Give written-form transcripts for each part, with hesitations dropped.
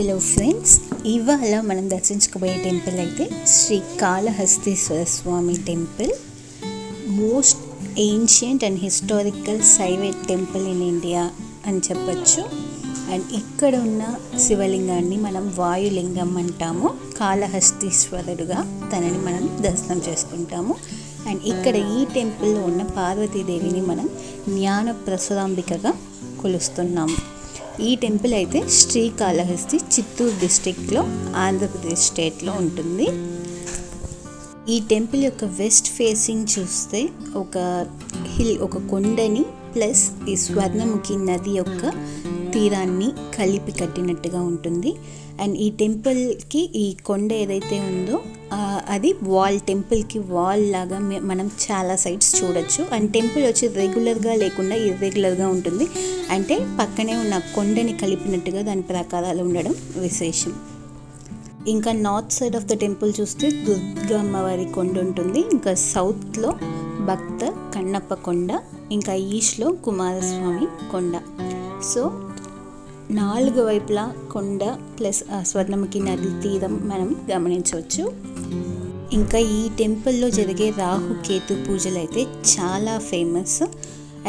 Hello friends, ఇవాళ మనం దర్శించుకోబోయే టెంపుల్ అయితే Shri Kalahasteeswara Swamy temple. Most ancient and historical Saivite temple in India అని చెప్పచ్చు. అండ్ ఇక్కడ ఉన్న శివలింగాన్ని మనం వాయులింగం అంటాము. కాళహస్తీశ్వరుడుగా తనని మనం దర్శనం చేసుకుంటాము. అండ్ ఇక్కడ ఈ టెంపుల్లో ఉన్న పార్వతీదేవిని మనం జ్ఞాన ప్రసురాంబికగా కొలుస్తున్నాము. ఈ టెంపుల్ అయితే శ్రీకాళహస్తి, చిత్తూరు డిస్ట్రిక్ట్లో, ఆంధ్రప్రదేశ్ స్టేట్లో ఉంటుంది. ఈ టెంపుల్ యొక్క వెస్ట్ ఫేసింగ్ చూస్తే ఒక కొండని ప్లస్ ఈ స్వర్ణముఖి నది యొక్క తీరాన్ని కలిపి కట్టినట్టుగా ఉంటుంది. అండ్ ఈ టెంపుల్కి ఈ కొండ ఏదైతే ఉందో అది టెంపుల్కి వాల్ లాగా మనం చాలా సైడ్స్ చూడొచ్చు. అండ్ టెంపుల్ వచ్చి రెగ్యులర్గా లేకుండా ఇర్రెగ్యులర్గా ఉంటుంది. అంటే పక్కనే ఉన్న కొండని కలిపినట్టుగా దాని ప్రకారాలు ఉండడం విశేషం. ఇంకా north side of the temple చూస్తే దుర్గా అమ్మవారి కొండ ఉంటుంది. ఇంకా సౌత్లో భక్త కన్నప్ప కొండ, ఇంకా ఈస్ట్లో కుమారస్వామి కొండ. సో 4 వైపులా కొండ ప్లస్ స్వర్ణముఖి నది తీరం మనం గమనించవచ్చు. ఇంకా ఈ టెంపుల్లో జరిగే రాహుకేతు పూజలు అయితే చాలా ఫేమస్.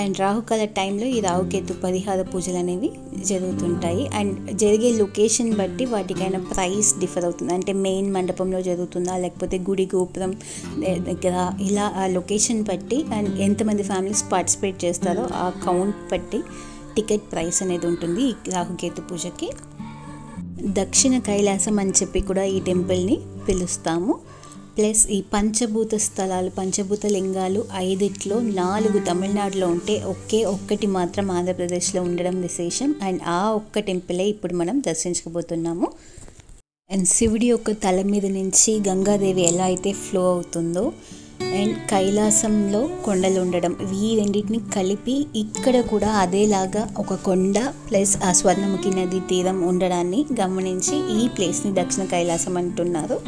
అండ్ రాహుకాల టైంలో ఈ రాహుకేతు పరిహార పూజలు అనేవి జరుగుతుంటాయి. అండ్ జరిగే లొకేషన్ బట్టి వాటికైనా ప్రైస్ డిఫర్ అవుతుంది. అంటే మెయిన్ మండపంలో జరుగుతుందా, లేకపోతే గుడి గోపురం దగ్గర, ఇలా ఆ లొకేషన్ బట్టి అండ్ ఎంతమంది ఫ్యామిలీస్ పార్టిసిపేట్ చేస్తారో ఆ కౌంట్ బట్టి టికెట్ ప్రైస్ అనేది ఉంటుంది ఈ రాహుకేతు పూజకి. దక్షిణ కైలాసం అని చెప్పి కూడా ఈ టెంపుల్ని పిలుస్తాము. ప్లస్ ఈ పంచభూత స్థలాలు, పంచభూత లింగాలు 5లో 4 తమిళనాడులో ఉంటే ఒక్కటి మాత్రం ఆంధ్రప్రదేశ్లో ఉండడం విశేషం. అండ్ ఆ ఒక్క టెంపులే ఇప్పుడు మనం దర్శించుకోబోతున్నాము. అండ్ శివుడి యొక్క తల మీద నుంచి గంగాదేవి ఎలా అయితే ఫ్లో అవుతుందో, అండ్ కైలాసంలో కొండలు ఉండడం, ఈ రెండింటిని కలిపి ఇక్కడ కూడా అదేలాగా ఒక కొండ ప్లస్ ఆ స్వర్ణముఖి నది తీరం ఉండడాన్ని గమనించి ఈ ప్లేస్ని దక్షిణ కైలాసం అంటున్నారు.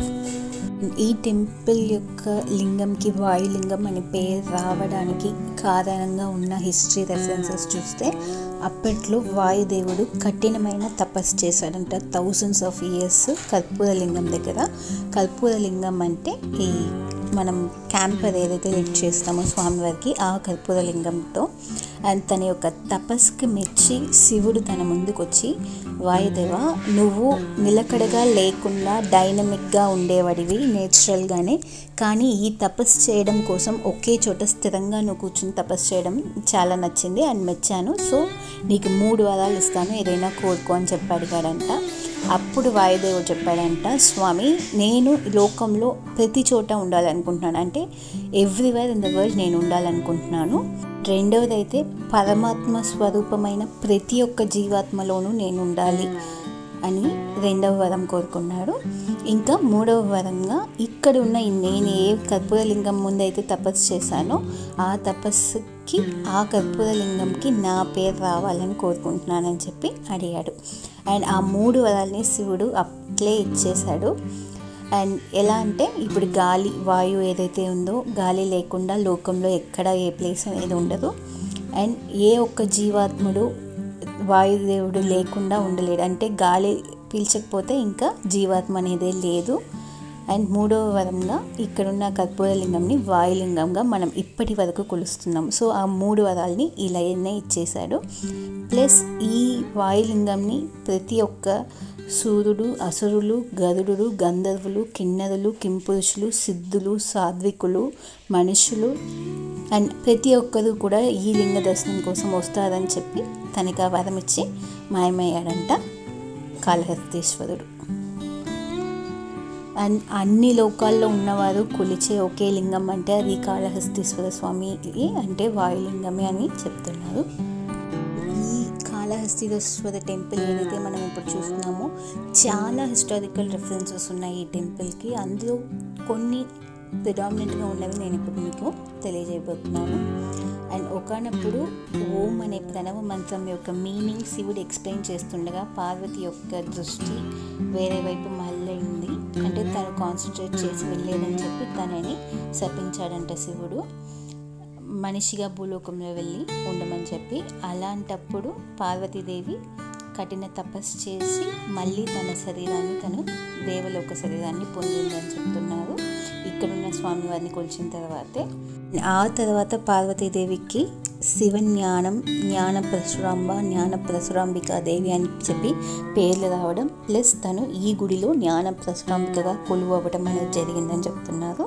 ఈ టెంపుల్ యొక్క లింగంకి వాయులింగం అనే పేరు రావడానికి కారణంగా ఉన్న హిస్టరీ రెఫరెన్సెస్ చూస్తే అప్పట్లో వాయుదేవుడు కఠినమైన తపస్సు చేశాడంట. 1000s of years కర్పూరలింగం దగ్గర. కర్పూరలింగం అంటే ఈ మనం క్యాంపర్ ఏదైతే లిట్ చేస్తామో స్వామివారికి, ఆ కర్పూరలింగంతో అండ్ తన యొక్క తపస్సుకి మెచ్చి శివుడు తన ముందుకు వచ్చి, వాయుదేవ నువ్వు నిలకడగా లేకుండా డైనమిక్గా ఉండేవాడివి నేచురల్గానే, కానీ ఈ తపస్సు చేయడం కోసం ఒకే చోట స్థిరంగా నువ్వు కూర్చుని తపస్సు చేయడం చాలా నచ్చింది అండ్ మెచ్చాను. సో నీకు 3 వరాలు ఇస్తాను, ఏదైనా కోరుకో అని చెప్పి అడిగాడంట. అప్పుడు వాయుదేవుడు చెప్పాడంట, స్వామి నేను లోకంలో ప్రతి చోట ఉండాలనుకుంటున్నాను, అంటే ఎవ్రీవేర్ ఇన్ ద వరల్డ్ నేను ఉండాలనుకుంటున్నాను. రెండవది అయితే పరమాత్మ స్వరూపమైన ప్రతి ఒక్క జీవాత్మలోనూ నేను ఉండాలి అని 2వ వరం కోరుకున్నాడు. ఇంకా 3వ వరంగా ఇక్కడ ఉన్న నేను ఏ కర్పూరలింగం ముందైతే తపస్సు చేశానో ఆ తపస్సుకి, ఆ కర్పూరలింగంకి నా పేరు రావాలని కోరుకుంటున్నానని చెప్పి అడిగాడు. అండ్ ఆ 3 వరాలని శివుడు అట్లే ఇచ్చేశాడు. అండ్ ఎలా అంటే ఇప్పుడు గాలి, వాయువు ఏదైతే ఉందో, గాలి లేకుండా లోకంలో ఎక్కడ ఏ ప్లేస్ అనేది ఉండదు. అండ్ ఏ ఒక్క జీవాత్ముడు వాయుదేవుడు లేకుండా ఉండలేడు. అంటే గాలి పీల్చకపోతే ఇంకా జీవాత్మ అనేదే లేదు. అండ్ 3వ వరంగా ఇక్కడున్న కర్పూరలింగంని వాయులింగంగా మనం ఇప్పటి వరకు కొలుస్తున్నాం. సో ఆ 3 వరాలని ఇలానే ఇచ్చేశాడు. ప్లస్ ఈ వాయులింగంని ప్రతి ఒక్క సూర్యుడు, అసురులు, గరుడు, గంధర్వులు, కిన్నరులు, కింపురుషులు, సిద్ధులు, సాత్వికులు, మనుషులు అండ్ ప్రతి ఒక్కరు కూడా ఈ లింగ దర్శనం కోసం వస్తారని చెప్పి తనకి ఆ వరం ఇచ్చి మాయమయ్యాడంట కాళహస్తీశ్వరుడు. అండ్ అన్ని లోకాల్లో ఉన్నవారు కొలిచే ఒకే లింగం అంటే అది కాళహస్తీశ్వర స్వామి, అంటే వాయులింగమే అని చెప్తున్నారు. ఈ కాళహస్తీశ్వర టెంపుల్ ఏదైతే మనం ఇప్పుడు చూస్తున్నామో చాలా హిస్టారికల్ రెఫరెన్సెస్ ఉన్నాయి ఈ టెంపుల్కి. అందులో కొన్ని ప్రిడామినెంట్గా ఉన్నవి నేను ఇప్పుడు మీకు తెలియజేయబోతున్నాను. అండ్ ఒకనప్పుడు ఓం అనే ప్రణవ మంత్రం యొక్క మీనింగ్ శివుడు ఎక్స్ప్లెయిన్ చేస్తుండగా పార్వతి యొక్క దృష్టి వేరే వైపు మళ్ళీ, అంటే తను కాన్సన్ట్రేట్ చేసి వెళ్ళలేదని చెప్పి తనని శపించాడంట శివుడు. మనిషిగా భూలోకంలో వెళ్ళి ఉండమని చెప్పి. అలాంటప్పుడు పార్వతీదేవి కఠిన తపస్సు చేసి మళ్ళీ తన శరీరాన్ని తను దేవలోక శరీరాన్ని పొందిందని చెప్తున్నారు ఇక్కడున్న స్వామివారిని కొలిచిన తర్వాతే. ఆ తర్వాత పార్వతీదేవికి శివ జ్ఞాన పరశురాంబికా దేవి అని చెప్పి పేర్లు రావడం, ప్లస్ తను ఈ గుడిలో జ్ఞాన పరశురాంబికగా కొలువు అవ్వడం అనేది జరిగిందని చెప్తున్నారు.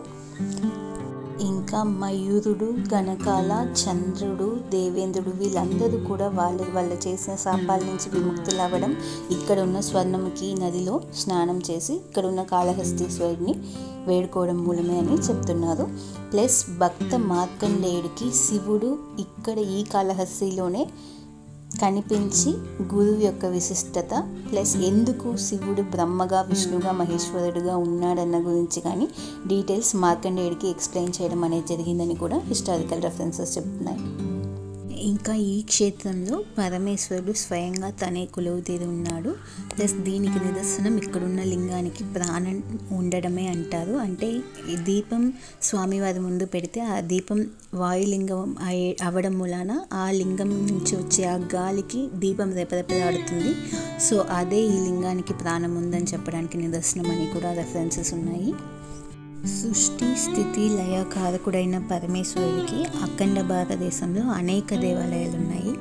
ఇంకా మయూరుడు, గణకాల, చంద్రుడు, దేవేంద్రుడు వీళ్ళందరూ కూడా వాళ్ళు చేసిన శాపాల నుంచి విముక్తులు అవ్వడం ఇక్కడ ఉన్న స్వర్ణముఖి నదిలో స్నానం చేసి ఇక్కడ ఉన్న కాళహస్తీశ్వరుడిని వేడుకోవడం మూలమే అని చెప్తున్నారు. ప్లస్ భక్త మార్కండేయుడికి శివుడు ఇక్కడ ఈ కాళహస్తిలోనే కనిపించి గురువు యొక్క విశిష్టత, ప్లస్ ఎందుకు శివుడు బ్రహ్మగా, విష్ణుగా, మహేశ్వరుడుగా ఉన్నాడన్న గురించి కానీ డీటెయిల్స్ మార్కండేయుడికి ఎక్స్ప్లెయిన్ చేయడం అనేది జరిగిందని కూడా హిస్టారికల్ రెఫరెన్సెస్ చెప్తున్నాయి. ఇంకా ఈ క్షేత్రంలో పరమేశ్వరుడు స్వయంగా తనే కొలువు తీరి ఉన్నాడు. ప్లస్ దీనికి నిదర్శనం ఇక్కడున్న లింగానికి ప్రాణం ఉండడమే అంటారు. అంటే ఈ దీపం స్వామివారి ముందు పెడితే ఆ దీపం వాయులింగం అవ్వడం మూలాన ఆ లింగం నుంచి వచ్చే ఆ గాలికి దీపం రెపరెపలాడుతుంది. సో అదే ఈ లింగానికి ప్రాణం ఉందని చెప్పడానికి నిదర్శనం అని కూడా రెఫరెన్సెస్ ఉన్నాయి. సృష్టి స్థితి లయకారకుడైన పరమేశ్వరుడికి అఖండ భారతదేశంలో అనేక దేవాలయాలు ఉన్నాయి.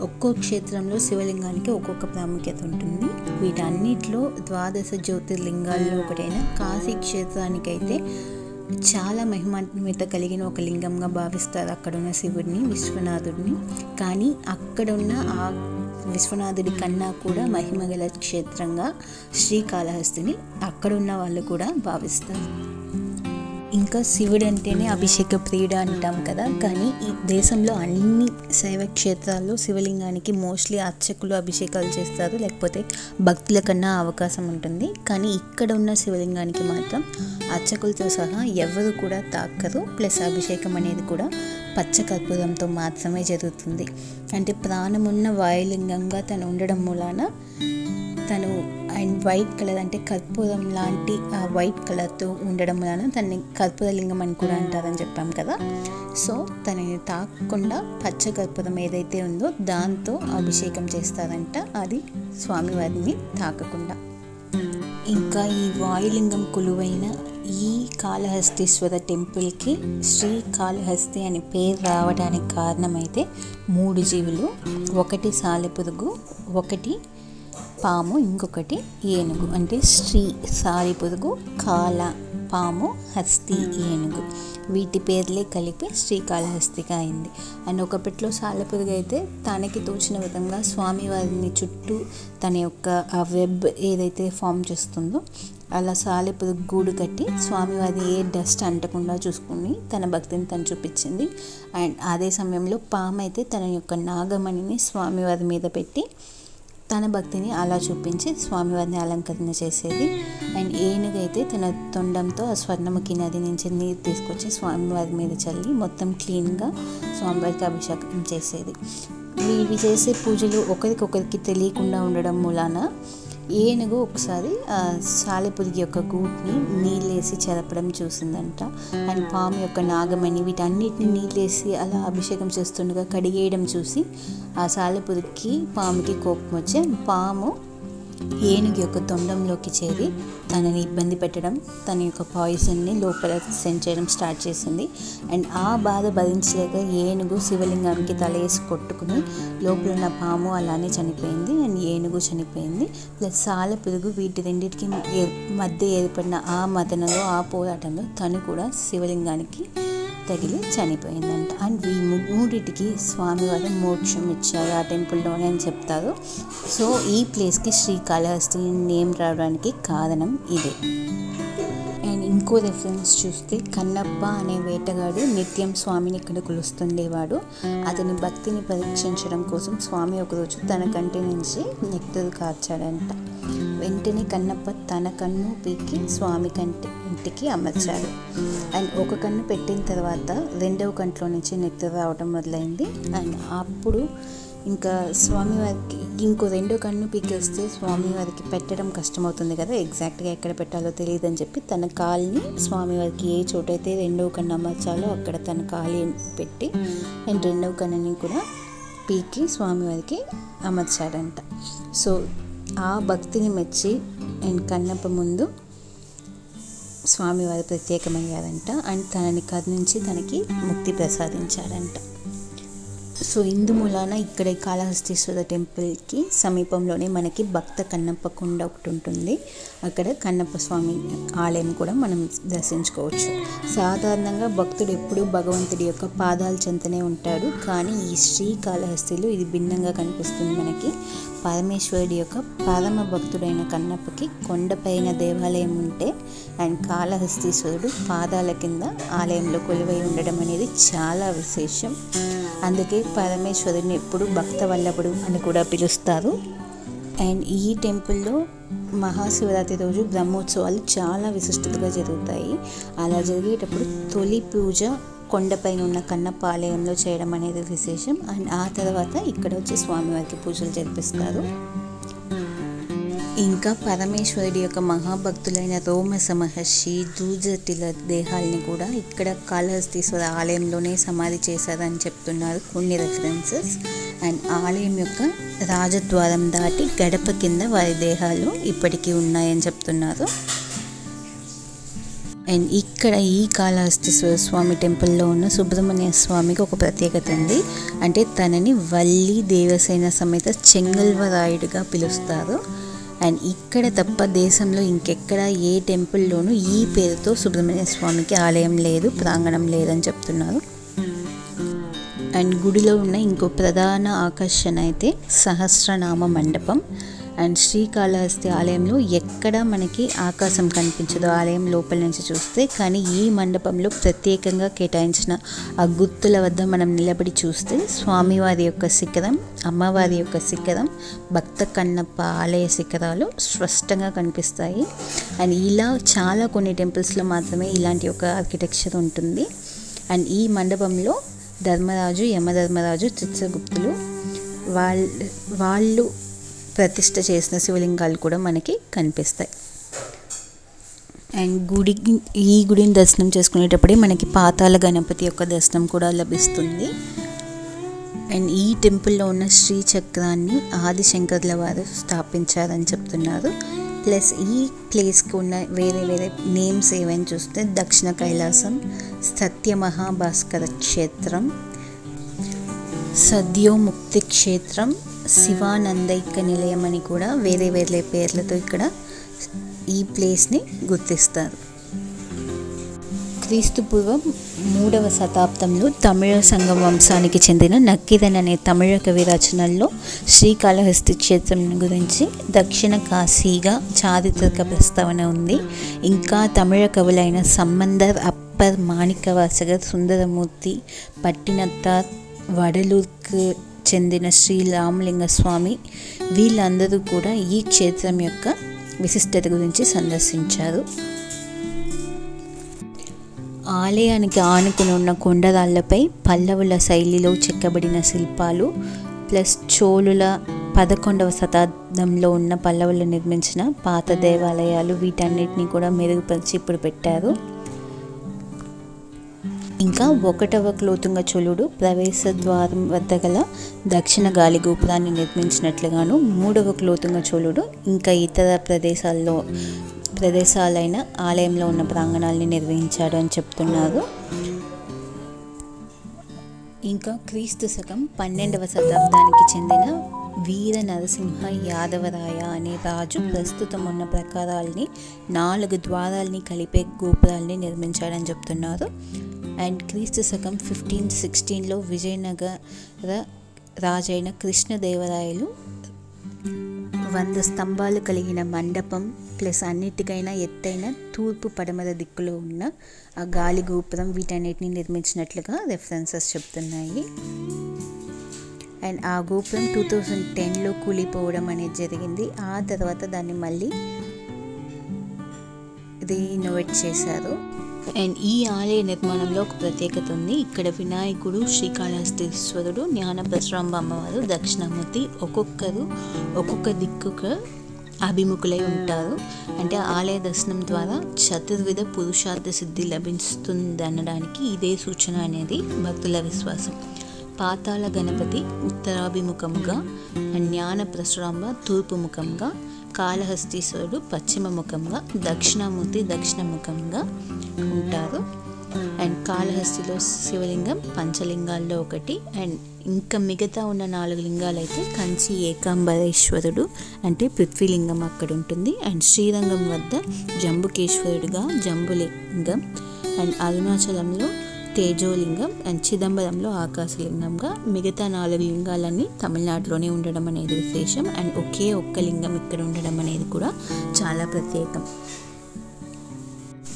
ఒక్కో క్షేత్రంలో శివలింగానికి ఒక్కొక్క ప్రాముఖ్యత ఉంటుంది. వీటన్నిటిలో ద్వాదశ జ్యోతిర్లింగాల్లో ఒకటైన కాశీ క్షేత్రానికైతే చాలా మహిమాన్విత కలిగిన ఒక లింగంగా భావిస్తారు అక్కడున్న శివుడిని, విశ్వనాథుడిని. కానీ అక్కడున్న ఆ విశ్వనాథుడి కన్నా కూడా మహిమగల క్షేత్రంగా శ్రీకాళహస్తిని అక్కడున్న వాళ్ళు కూడా భావిస్తారు. ఇంకా శివుడు అంటేనే అభిషేక ప్రియుడు అంటాం కదా, కానీ ఈ దేశంలో అన్ని శైవ క్షేత్రాల్లో శివలింగానికి మోస్ట్లీ అర్చకులు అభిషేకాలు చేస్తారు, లేకపోతే భక్తుల కన్నా అవకాశం ఉంటుంది. కానీ ఇక్కడ ఉన్న శివలింగానికి మాత్రం అర్చకులతో సహా ఎవరు కూడా తాకరు. ప్లస్ అభిషేకం అనేది కూడా పచ్చ కర్పూరంతో మాత్రమే జరుగుతుంది. అంటే ప్రాణమున్న వాయులింగంగా తను ఉండడం మూలాన తను అండ్ వైట్ కలర్ అంటే కర్పూరం లాంటి వైట్ కలర్తో ఉండడం వలన తనని కర్పూరలింగం అని కూడా అంటారని చెప్పాం కదా. సో తనని తాకకుండా పచ్చ కర్పూరం ఏదైతే ఉందో దాంతో అభిషేకం చేస్తారంట, అది స్వామివారిని తాకకుండా. ఇంకా ఈ వాయులింగం కొలువైన ఈ కాళహస్తీశ్వర టెంపుల్కి శ్రీకాళహస్తి అని పేరు రావడానికి కారణమైతే 3 జీవులు, ఒకటి సాలెపురుగు, ఒకటి పాము, ఇంకొకటి ఏనుగు. అంటే శ్రీ సాలిపురుగు, కాల పాము, హస్తి ఏనుగు, వీటి పేర్లే కలిపి శ్రీకాళహస్తిగా అయింది. అండ్ ఒకప్పట్లో సాలెపురుగు అయితే తనకి తోచిన విధంగా స్వామివారిని చుట్టూ తన యొక్క ఆ వెబ్ ఏదైతే ఫామ్ చేస్తుందో అలా సాలెపురుగు గూడు కట్టి స్వామివారి ఏ డస్ట్ అంటకుండా చూసుకుని తన భక్తిని తను చూపించింది. అండ్ అదే సమయంలో పాము అయితే తన యొక్క నాగమణిని స్వామివారి మీద పెట్టి తన భక్తిని అలా చూపించి స్వామివారిని అలంకరణ చేసేది. అండ్ ఏనుగు అయితే తన తొండంతో ఆ స్వర్ణముఖి నది నుంచి నీరు తీసుకొచ్చి స్వామివారి మీద చల్లి మొత్తం క్లీన్గా స్వామివారికి అభిషేకం చేసేది. ఇవి చేసే పూజలు ఒకరికొకరికి తెలియకుండా ఉండడం మూలాన ఏనుగు ఒకసారి సాలెపురుగు యొక్క గూటిని నీళ్ళేసి చెరపడం చూసిందంట. అండ్ పాము యొక్క నాగమణి వీటన్నిటిని నీళ్ళేసి అలా అభిషేకం చేస్తుండగా కడిగేయడం చూసి ఆ సాలెపురుగుకి పాముకి కోపం వచ్చి పాము ఏనుగు యొక్క తొండంలోకి చేరి తనని ఇబ్బంది పెట్టడం, తన యొక్క పాయిజన్ని లోపల సెండ్ చేయడం స్టార్ట్ చేసింది. అండ్ ఆ బాధ భరించలేక ఏనుగు శివలింగానికి తలేసి కొట్టుకుని లోపల ఉన్న పాము అలానే చనిపోయింది అండ్ ఏనుగు చనిపోయింది. ప్లస్ సాలెపురుగు వీటి రెండింటికి మధ్య ఏర్పడిన ఆ మదనలో ఆ పోరాటంలో తను కూడా శివలింగానికి తగిలి చనిపోయిందంట. అండ్ ఈ మూడిటికి స్వామివారు మోక్షం ఇచ్చారు ఆ టెంపుల్లోనే అని చెప్తారు. సో ఈ ప్లేస్కి శ్రీకాళహస్తి నేమ్ రావడానికి కారణం ఇదే. అండ్ ఇంకో రెఫరెన్స్ చూస్తే కన్నప్ప అనే వేటగాడు నిత్యం స్వామిని ఇక్కడ కొలుస్తుండేవాడు. అతని భక్తిని పరీక్షించడం కోసం స్వామి ఒకరోజు తన కంటి నుంచి నెక్టరు కార్చాడంట. వెంటనే కన్నప్ప తన కన్ను పీకి స్వామి కంటికి అమర్చాడు. అండ్ ఒక కన్ను పెట్టిన తర్వాత రెండవ కంట్లో నుంచి నెక్టర్ రావడం మొదలైంది. అండ్ అప్పుడు ఇంకా స్వామివారికి ఇంకో రెండో కన్ను పీకేస్తే స్వామివారికి పెట్టడం కష్టమవుతుంది కదా, ఎగ్జాక్ట్గా ఎక్కడ పెట్టాలో తెలియదని చెప్పి తన కాల్ని స్వామివారికి ఏ చోటైతే రెండవ కన్ను అమర్చాలో అక్కడ తన కాలి పెట్టి అండ్ రెండవ కన్నుని కూడా పీకి స్వామివారికి అమర్చాడంట. సో ఆ భక్తిని మెచ్చి అండ్ కన్నప్ప ముందు స్వామివారు ప్రత్యేకమయ్యారంట అండ్ తనని కరుణించి తనకి ముక్తి ప్రసాదించాడంట. సో ఇందు మూలాన ఇక్కడ కాళహస్తీశ్వర టెంపుల్కి సమీపంలోనే మనకి భక్త కన్నప్ప కొండ ఒకటి ఉంటుంది. అక్కడ కన్నప్ప స్వామి ఆలయం కూడా మనం దర్శించుకోవచ్చు. సాధారణంగా భక్తుడు ఎప్పుడూ భగవంతుడి యొక్క పాదాల చెంతనే ఉంటాడు, కానీ ఈ శ్రీకాళహస్తిలో ఇది భిన్నంగా కనిపిస్తుంది మనకి. పరమేశ్వరుడి యొక్క పరమ భక్తుడైన కన్నప్పకి కొండపైన దేవాలయం ఉంటే అండ్ కాళహస్తీశ్వరుడు పాదాల కింద ఆలయంలో కొలువై ఉండడం అనేది చాలా విశేషం. అందుకే పరమేశ్వరుడిని ఎప్పుడు భక్త వల్లభుడు అని కూడా పిలుస్తారు. అండ్ ఈ టెంపుల్లో మహాశివరాత్రి రోజు బ్రహ్మోత్సవాలు చాలా విశిష్టతగా జరుగుతాయి. అలా జరిగేటప్పుడు తొలి పూజ కొండపైన ఉన్న కన్నప్ప ఆలయంలో చేయడం అనేది విశేషం. అండ్ ఆ తర్వాత ఇక్కడ వచ్చి స్వామివారికి పూజలు జరిపిస్తారు. ఇంకా పరమేశ్వరుడి యొక్క మహాభక్తులైన రోమస మహర్షి దూజటిల దేహాలని కూడా ఇక్కడ కాళహస్తీశ్వర ఆలయంలోనే సమాధి చేశారని చెప్తున్నారు కొన్ని రెఫరెన్సెస్. అండ్ ఆలయం యొక్క రాజద్వారం దాటి గడప కింద వారి దేహాలు ఇప్పటికీ ఉన్నాయని చెప్తున్నారు. అండ్ ఇక్కడ ఈ కాళహస్తీశ్వర స్వామి టెంపుల్లో ఉన్న సుబ్రహ్మణ్య స్వామికి ఒక ప్రత్యేకత ఉంది. అంటే తనని వల్లి దేవసేన సమేత చెంగల్వరాయుడుగా పిలుస్తారు. అండ్ ఇక్కడ తప్ప దేశంలో ఇంకెక్కడ ఏ టెంపుల్లోనూ ఈ పేరుతో సుబ్రహ్మణ్య స్వామికి ఆలయం లేదు, ప్రాంగణం లేదని చెప్తున్నారు. అండ్ గుడిలో ఉన్న ఇంకో ప్రధాన ఆకర్షణ అయితే సహస్రనామ మండపం. అండ్ శ్రీకాళహస్తి ఆలయంలో ఎక్కడ మనకి ఆకాశం కనిపించదు ఆలయం లోపల నుంచి చూస్తే, కానీ ఈ మండపంలో ప్రత్యేకంగా కేటాయించిన ఆ గుర్తుల వద్ద మనం నిలబడి చూస్తే స్వామివారి యొక్క శిఖరం, అమ్మవారి యొక్క శిఖరం, భక్త కన్నప్ప ఆలయ శిఖరాలు స్పష్టంగా కనిపిస్తాయి. అండ్ ఇలా చాలా కొన్ని టెంపుల్స్లో మాత్రమే ఇలాంటి ఒక ఆర్కిటెక్చర్ ఉంటుంది. అండ్ ఈ మండపంలో ధర్మరాజు, యమధర్మరాజు, చిత్రగుప్తులు వాళ్ళు ప్రతిష్ఠ చేసిన శివలింగాలు కూడా మనకి కనిపిస్తాయి. అండ్ ఈ గుడిని దర్శనం చేసుకునేటప్పుడే మనకి పాతాళ గణపతి యొక్క దర్శనం కూడా లభిస్తుంది. అండ్ ఈ టెంపుల్లో ఉన్న శ్రీచక్రాన్ని ఆదిశంకర్ల వారు స్థాపించారని చెప్తున్నారు. ప్లస్ ఈ ప్లేస్కి ఉన్న వేరే వేరే నేమ్స్ ఏవైనా చూస్తే దక్షిణ కైలాసం, సత్య మహాభాస్కర క్షేత్రం, సద్యోముక్తి క్షేత్రం, శివానందైక నిలయం అని కూడా వేరే వేరే పేర్లతో ఇక్కడ ఈ ప్లేస్ని గుర్తిస్తారు. క్రీస్తు పూర్వం 3వ శతాబ్దంలో తమిళ సంగం వంశానికి చెందిన నక్కిరన్ అనే తమిళ కవి రచనల్లో శ్రీకాళహస్తి క్షేత్రం గురించి దక్షిణ కాశీగా చారిత్రక ప్రస్తావన ఉంది. ఇంకా తమిళ కవులైన సంబందర్, అప్పర్, మాణిక్యవాసగర్, సుందరమూర్తి, పట్టినత్తార్, వడలూర్కు చెందిన శ్రీ రామలింగ స్వామి వీళ్ళందరూ కూడా ఈ క్షేత్రం యొక్క విశిష్టత గురించి సందర్శించారు. ఆలయానికి ఆనుకుని ఉన్న కొండరాళ్లపై పల్లవుల శైలిలో చెక్కబడిన శిల్పాలు ప్లస్ చోళుల 11వ శతాబ్దంలో ఉన్న పల్లవులు నిర్మించిన పాత దేవాలయాలు వీటన్నిటిని కూడా మెరుగుపరిచి ఇప్పుడు పెట్టారు. ఇంకా 1వ కులోతుంగ చోళుడు ప్రవేశ ద్వారం వద్ద గల దక్షిణ గాలి గోపురాన్ని నిర్మించినట్లుగాను 3వ కులోతుంగ చోళుడు ఇంకా ఇతర ప్రదేశాలైన ఆలయంలో ఉన్న ప్రాంగణాలని నిర్వహించాడు అని చెప్తున్నారు. ఇంకా క్రీస్తు శకం 12వ శతాబ్దానికి చెందిన వీర నరసింహ యాదవరాయ అనే రాజు ప్రస్తుతం ఉన్న ప్రకారాలని 4 ద్వారాలని కలిపే గోపురాలని నిర్మించాడని చెప్తున్నారు. అండ్ క్రీస్తు శకం 1516లో విజయనగర రాజైన కృష్ణదేవరాయలు 100 స్తంభాలు కలిగిన మండపం ప్లస్ అన్నిటికైనా ఎత్తైన తూర్పు పడమర దిక్కులో ఉన్న ఆ గాలి గోపురం వీటన్నిటిని నిర్మించినట్లుగా రెఫరెన్సెస్ చెప్తున్నాయి. అండ్ ఆ గోపురం 2010లో కూలిపోవడం అనేది జరిగింది. ఆ తర్వాత దాన్ని మళ్ళీ రీఇనోవేట్ చేశారు. అండ్ ఈ ఆలయ నిర్మాణంలో ఒక ప్రత్యేకత ఉంది. ఇక్కడ వినాయకుడు, శ్రీకాళహస్తీశ్వరుడు, జ్ఞానపరశురామ అమ్మవారు, దక్షిణామూర్తి ఒక్కొక్కరు ఒక్కొక్క దిక్కుకు అభిముఖులై ఉంటారు. అంటే ఆలయ దర్శనం ద్వారా చతుర్విధ పురుషార్థ సిద్ధి లభిస్తుందనడానికి ఇదే సూచన అనేది భక్తుల విశ్వాసం. పాతాళ గణపతి ఉత్తరాభిముఖంగా అండ్ జ్ఞాన ప్రసురాంబ తూర్పు ముఖంగా, కాళహస్తీశ్వరుడు పశ్చిమ ముఖంగా, దక్షిణామూర్తి దక్షిణముఖంగా ఉంటారు. అండ్ కాళహస్తిలో శివలింగం పంచలింగాల్లో ఒకటి. అండ్ ఇంకా మిగతా ఉన్న 4 లింగాలు అయితే కంచి ఏకాంబరేశ్వరుడు అంటే పృథ్వీలింగం అక్కడ ఉంటుంది. అండ్ శ్రీరంగం వద్ద జంబుకేశ్వరుడుగా జంబులింగం, అండ్ అరుణాచలంలో తేజోలింగం, అండ్ చిదంబరంలో ఆకాశలింగంగా మిగతా 4 లింగాలన్నీ తమిళనాడులోనే ఉండడం అనేది విశేషం. అండ్ ఒకే ఒక్క లింగం ఇక్కడ ఉండడం అనేది కూడా చాలా ప్రత్యేకం.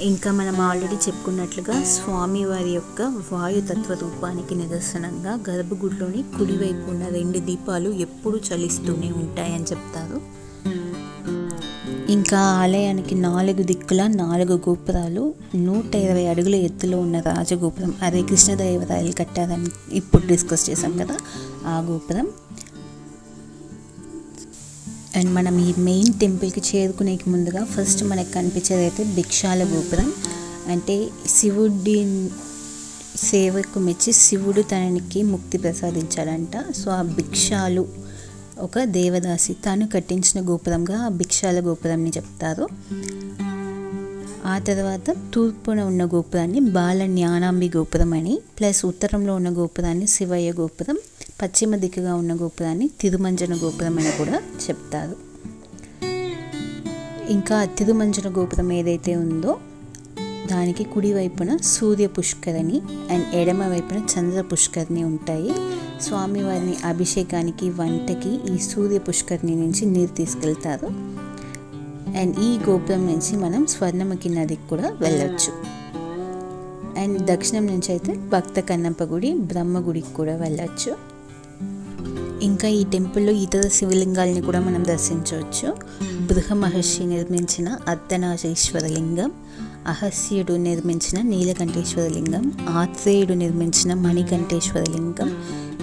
ఇంకా మనం ఆల్రెడీ చెప్పుకున్నట్లుగా స్వామివారి యొక్క వాయుతత్వ రూపానికి నిదర్శనంగా గర్భగుడిలోని కుడివైపు ఉన్న 2 దీపాలు ఎప్పుడూ చలిస్తూనే ఉంటాయని చెప్తారు. ఇంకా ఆలయానికి 4 దిక్కుల 4 గోపురాలు, 120 అడుగుల ఎత్తులో ఉన్న రాజగోపురం, అదే కృష్ణదేవరాయలు కట్టారని ఇప్పుడు డిస్కస్ చేసాం కదా, ఆ గోపురం. అండ్ మనం ఈ మెయిన్ టెంపుల్కి చేరుకునేకి ముందుగా ఫస్ట్ మనకు కనిపించేది అయితే భిక్షాల గోపురం. అంటే శివుడి సేవకు మెచ్చి శివుడు తనకి ముక్తి ప్రసాదించాడంట. సో ఆ భిక్షాలు ఒక దేవదాసి తాను కట్టించిన గోపురంగా ఆ భిక్షాల గోపురంని చెప్తారు. ఆ తర్వాత తూర్పున ఉన్న గోపురాన్ని బాల జ్ఞానాంబి గోపురం అని, ప్లస్ ఉత్తరంలో ఉన్న గోపురాన్ని శివయ్య గోపురం, పశ్చిమ దిక్కుగా ఉన్న గోపురాన్ని తిరుమంజన గోపురం అని కూడా చెప్తారు. ఇంకా తిరుమంజన గోపురం ఏదైతే ఉందో దానికి కుడివైపున సూర్య పుష్కరిణి అండ్ ఎడమ వైపున చంద్ర పుష్కరిణి ఉంటాయి. స్వామివారిని అభిషేకానికి వంటకి ఈ సూర్య పుష్కరిణి నుంచి నీరు తీసుకెళ్తారు. అండ్ ఈ గోపురం నుంచి మనం స్వర్ణముఖి నదికి కూడా వెళ్ళొచ్చు. అండ్ దక్షిణం నుంచి అయితే భక్త కన్నప్ప గుడి, బ్రహ్మ గుడికి కూడా వెళ్ళొచ్చు. ఇంకా ఈ టెంపుల్లో ఇతర శివలింగాలని కూడా మనం దర్శించవచ్చు. బృహ మహర్షి నిర్మించిన అర్ధనారీశ్వర లింగం, అహస్యుడు నిర్మించిన నీలకంఠేశ్వర లింగం, ఆత్రేయుడు నిర్మించిన మణికంఠేశ్వర లింగం,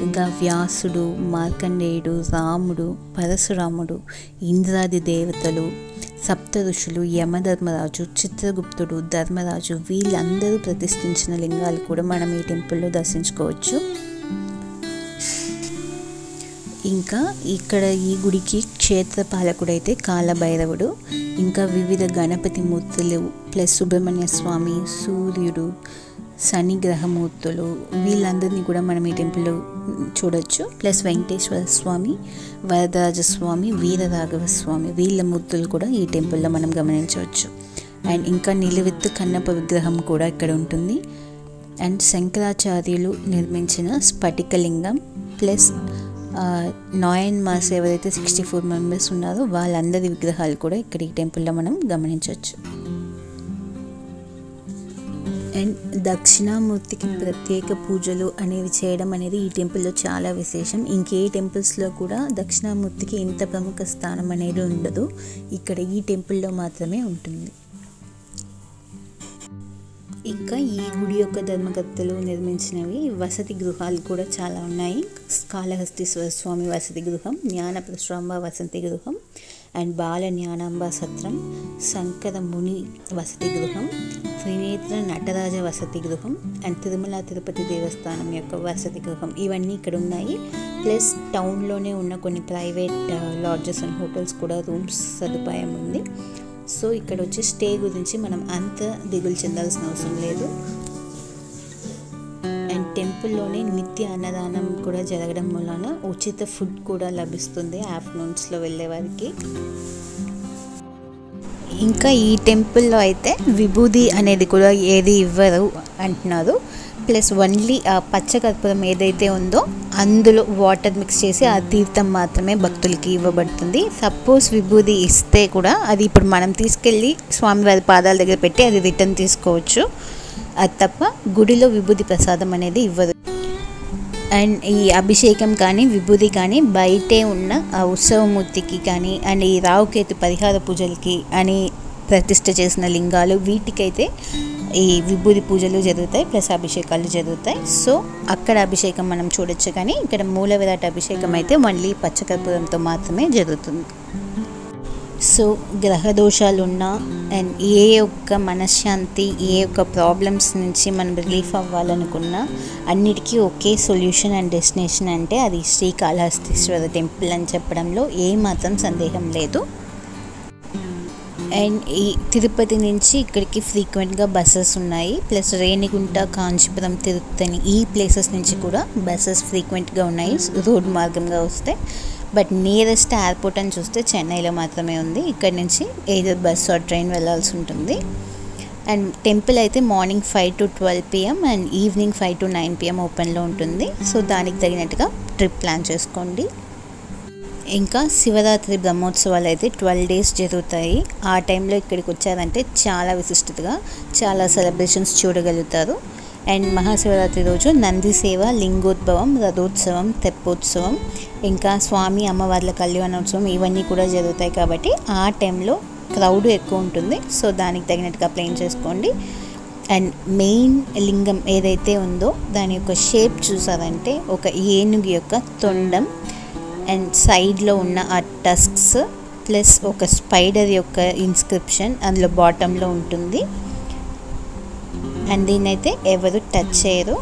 ఇంకా వ్యాసుడు, మార్కండేయుడు, రాముడు, పరశురాముడు, ఇంద్రాది దేవతలు, సప్త ఋషులు, యమధర్మరాజు, చిత్రగుప్తుడు, ధర్మరాజు వీళ్ళందరూ ప్రతిష్ఠించిన లింగాలు కూడా మనం ఈ టెంపుల్లో దర్శించుకోవచ్చు. ఇంకా ఇక్కడ ఈ గుడికి క్షేత్రపాలకుడైతే కాలభైరవుడు, ఇంకా వివిధ గణపతి మూర్తులు, ప్లస్ సుబ్రహ్మణ్య స్వామి, సూర్యుడు, శని గ్రహమూర్తులు వీళ్ళందరినీ కూడా మనం ఈ టెంపుల్లో చూడొచ్చు. ప్లస్ వెంకటేశ్వర స్వామి, వరదరాజస్వామి, వీరరాఘవ స్వామి వీళ్ళ మూర్తులు కూడా ఈ టెంపుల్లో మనం గమనించవచ్చు. అండ్ ఇంకా నిలువెత్తు కన్నప్ప విగ్రహం కూడా ఇక్కడ ఉంటుంది. అండ్ శంకరాచార్యులు నిర్మించిన స్ఫటికలింగం, ప్లస్ నాయన్ మాస్ ఎవరైతే 64 మెంబర్స్ ఉన్నారో వాళ్ళందరి విగ్రహాలు కూడా ఇక్కడ ఈ టెంపుల్లో మనం గమనించవచ్చు. అండ్ దక్షిణామూర్తికి ప్రత్యేక పూజలు అనేవి చేయడం అనేది ఈ టెంపుల్లో చాలా విశేషం. ఇంకే టెంపుల్స్లో కూడా దక్షిణామూర్తికి ఇంత ప్రముఖ స్థానం అనేది ఉండదు, ఇక్కడ ఈ టెంపుల్లో మాత్రమే ఉంటుంది. ఇంకా ఈ గుడి యొక్క ధర్మకర్తలు నిర్మించినవి వసతి గృహాలు కూడా చాలా ఉన్నాయి. కాళహస్తీశ్వర స్వామి వసతి గృహం, జ్ఞాన ప్రసురాంబ వసతి గృహం, అండ్ బాల జ్ఞానాంబ సత్రం, శంకర ముని వసతి గృహం, త్రినేత్ర నటరాజ వసతి గృహం, అండ్ తిరుమల తిరుపతి దేవస్థానం యొక్క వసతి గృహం ఇవన్నీ ఇక్కడ ఉన్నాయి. ప్లస్ టౌన్లోనే ఉన్న కొన్ని ప్రైవేట్ లాడ్జెస్ అండ్ హోటల్స్ కూడా రూమ్స్ సదుపాయం ఉంది. సో ఇక్కడ వచ్చి స్టే గురించి మనం అంత దిగులు చెందాల్సిన అవసరం లేదు. అండ్ టెంపుల్లోనే నిత్య అన్నదానం కూడా జరగడం వలన ఉచిత ఫుడ్ కూడా లభిస్తుంది ఆఫ్టర్నూన్స్లో వెళ్ళే వారికి. ఇంకా ఈ టెంపుల్లో అయితే విభూది అనేది కూడా ఏది ఇవ్వరు అంటున్నారు. ప్లస్ ఓన్లీ ఆ పచ్చకర్పూరం ఏదైతే ఉందో అందులో వాటర్ మిక్స్ చేసి ఆ తీర్థం మాత్రమే భక్తులకి ఇవ్వబడుతుంది. సపోజ్ విభూది ఇస్తే కూడా అది ఇప్పుడు మనం తీసుకెళ్ళి స్వామివారి పాదాల దగ్గర పెట్టి అది రిటర్న్ తీసుకోవచ్చు, అది తప్ప గుడిలో విభూది ప్రసాదం అనేది ఇవ్వదు. అండ్ ఈ అభిషేకం కానీ విభూది కానీ బయటే ఉన్న ఆ ఉత్సవమూర్తికి కానీ అండ్ ఈ రావుకేతు పరిహార పూజలకి అని ప్రతిష్ఠ చేసిన లింగాలు వీటికైతే ఈ విభూది పూజలు జరుగుతాయి, ప్లస్ అభిషేకాలు జరుగుతాయి. సో అక్కడ అభిషేకం మనం చూడొచ్చు, కానీ ఇక్కడ మూల విరాట్ అభిషేకం అయితే ఓన్లీ పచ్చకర్పూరంతో మాత్రమే జరుగుతుంది. సో గ్రహ దోషాలు ఉన్నా అండ్ ఏ ఒక్క మనశ్శాంతి ఏ ఒక్క ప్రాబ్లమ్స్ నుంచి మనం రిలీఫ్ అవ్వాలనుకున్నా అన్నిటికీ ఒకే సొల్యూషన్ అండ్ డెస్టినేషన్ అంటే అది శ్రీకాళహస్తీశ్వర టెంపుల్ అని చెప్పడంలో ఏ మాత్రం సందేహం లేదు. అండ్ ఈ తిరుపతి నుంచి ఇక్కడికి ఫ్రీక్వెంట్గా బస్సెస్ ఉన్నాయి. ప్లస్ రేణిగుంట, కాంచీపురం, తిరుత్తని ఈ ప్లేసెస్ నుంచి కూడా బస్సెస్ ఫ్రీక్వెంట్గా ఉన్నాయి రోడ్ మార్గంగా వస్తే. బట్ నియరెస్ట్ ఎయిర్పోర్ట్ అని చూస్తే చెన్నైలో మాత్రమే ఉంది. ఇక్కడ నుంచి ఏదర్ బస్ ఆర్ ట్రైన్ వెళ్ళాల్సి ఉంటుంది. అండ్ టెంపుల్ అయితే morning 5 to 12 PM and evening 5 to 9 PM ఓపెన్లో ఉంటుంది. సో దానికి తగినట్టుగా ట్రిప్ ప్లాన్ చేసుకోండి. ఇంకా శివరాత్రి బ్రహ్మోత్సవాలు అయితే 12 days జరుగుతాయి. ఆ టైంలో ఇక్కడికి వచ్చారంటే చాలా విశిష్టతగా చాలా సెలబ్రేషన్స్ చూడగలుగుతారు. అండ్ మహాశివరాత్రి రోజు నంది సేవ, లింగోద్భవం, రథోత్సవం, తెప్పోత్సవం, ఇంకా స్వామి అమ్మవార్ల కళ్యాణోత్సవం ఇవన్నీ కూడా జరుగుతాయి. కాబట్టి ఆ టైంలో క్రౌడ్ ఎక్కువ ఉంటుంది. సో దానికి తగినట్టుగా ప్లాన్ చేసుకోండి. అండ్ మెయిన్ లింగం ఏదైతే ఉందో దాని యొక్క షేప్ చూసారంటే ఒక ఏనుగు యొక్క తొండం అండ్ సైడ్లో ఉన్న ఆ టస్క్స్ ప్లస్ ఒక స్పైడర్ యొక్క ఇన్స్క్రిప్షన్ అందులో బాటంలో ఉంటుంది. అండ్ దీన్నైతే ఎవరు టచ్ చేయరు.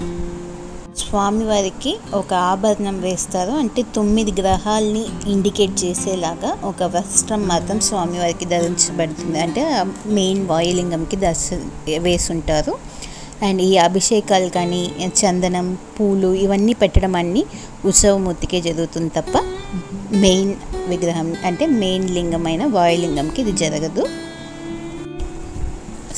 స్వామివారికి ఒక ఆభరణం వేస్తారు, అంటే 9 గ్రహాలని ఇండికేట్ చేసేలాగా ఒక వస్త్రం మాత్రం స్వామివారికి ధరించబడుతుంది, అంటే మెయిన్ వాయులింగంకి వేసుంటారు. అండ్ ఈ అభిషేకాలు కానీ చందనం, పూలు ఇవన్నీ పెట్టడం అన్నీ ఉత్సవమూర్తికే జరుగుతుంది తప్ప మెయిన్ విగ్రహం అంటే మెయిన్ లింగమైన వాయులింగంకి ఇది జరగదు.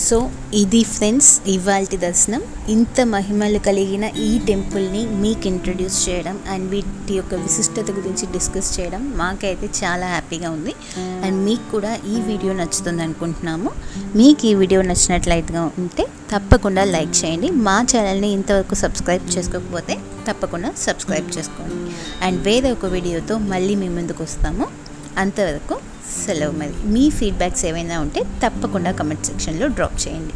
సో ఇది ఫ్రెండ్స్ ఇవాల్టి దర్శనం. ఇంత మహిమలు కలిగిన ఈ టెంపుల్ని మీకు ఇంట్రడ్యూస్ చేయడం అండ్ వీటి యొక్క విశిష్టత గురించి డిస్కస్ చేయడం మాకైతే చాలా హ్యాపీగా ఉంది. అండ్ మీకు కూడా ఈ వీడియో నచ్చుతుంది అనుకుంటున్నాము. మీకు ఈ వీడియో నచ్చినట్లయితే ఉంటే తప్పకుండా లైక్ చేయండి. మా ఛానల్ని ఇంతవరకు సబ్స్క్రైబ్ చేసుకోకపోతే తప్పకుండా సబ్స్క్రైబ్ చేసుకోండి. అండ్ వేరే ఒక వీడియోతో మళ్ళీ మీ ముందుకు వస్తాము. అంతవరకు సెలవు. మరి మీ ఫీడ్బ్యాక్స్ ఏమైనా ఉంటే తప్పకుండా కమెంట్ సెక్షన్లో డ్రాప్ చేయండి.